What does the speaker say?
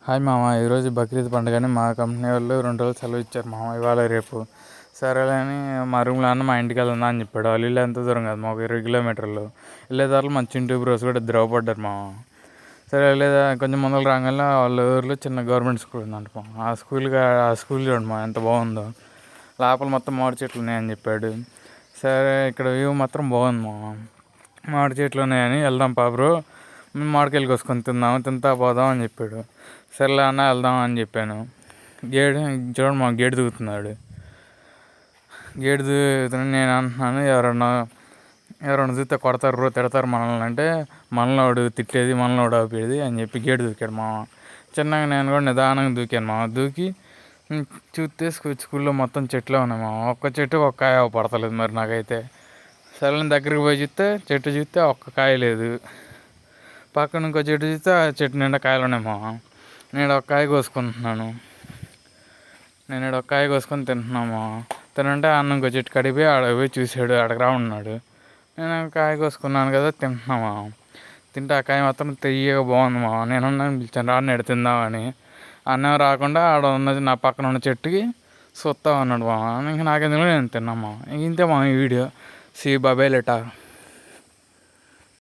Hi మామ, ఈరోజు బక్రీద్ పండుగని మా కంపెనీ వాళ్ళు 2 రోజులు సెలవు ఇచ్చారు మామ, ఇవాళ రేపు. సరేలే అని మా రూమ్లో అన్న మా ఇంటికి వెళ్దా అని చెప్పాడు. వాళ్ళు ఇల్లు ఎంత దూరం కాదు, మాకు 20 కిలోమీటర్లు. వెళ్ళేదారులు మా చింటూ బ్రోస్ కూడా ద్రవపడ్డారు మామ. సరే లేదా కొంచెం ముందలు రాగానే వాళ్ళ ఊర్లో చిన్న గవర్నమెంట్ స్కూల్ ఉందంట మామ. ఆ స్కూల్ చూడండి మా ఎంత బాగుందో. లోపల మొత్తం మామిడి చెట్లు ఉన్నాయని చెప్పాడు. సరే ఇక్కడ వ్యూ మాత్రం బాగుంది మామ. మామిడి చెట్లు ఉన్నాయని వెళ్దాం బ్రో, మేము మామిడికాయలు కోసుకొని తింటా పోదాం అని చెప్పాడు. సరేలే అన్న వెళ్దాం అని చెప్పాను. చూడండి మా గేటు దిగుతున్నాడు. నేను అంటున్నాను, ఎవరన్నా చూస్తే కొడతారు తిడతారు మనల్ని అంటే, మనలోడు తిట్టేది మనలోడు ఆపేది అని చెప్పి గేటు దూకాడు మామ. చిన్నగా నేను కూడా నిదానంగా దూకాను మామ. దూకి చూస్తే స్కూల్లో మొత్తం చెట్లు ఉన్నాయి మామ. ఒక్క చెట్టు ఒక్క కాయ పడతలేదు మరి నాకైతే. సరే దగ్గరికి పోయి చూస్తే ఒక్క కాయ లేదు. పక్కన ఇంకో చెట్టు చూస్తే ఆ చెట్టు నిండా కాయలు ఉన్నాయి మామ. నేను ఒక కాయ కోసుకొని తింటున్నాము. తినంటే అన్న ఇంకో చెట్టు కడిగిపోయి ఆడకి పోయి చూసాడు, ఆడకు ఉన్నాడు. నేను కాయ కోసుకున్నాను కదా, తింటున్నామా. తింటే ఆ కాయ మాత్రం తెయ్యగా బాగుంది మా. నేను పిలిచాను రాడు తిందామని. అన్నం రాకుండా ఆడ ఉన్నది నా పక్కన ఉన్న చెట్టుకి సొత్తా అన్నాడు మా. ఇంకా నాకెందుకు నేను తిన్నామా. ఇంతే మా ఈ వీడియో. సి బాబాయ్ లెటా.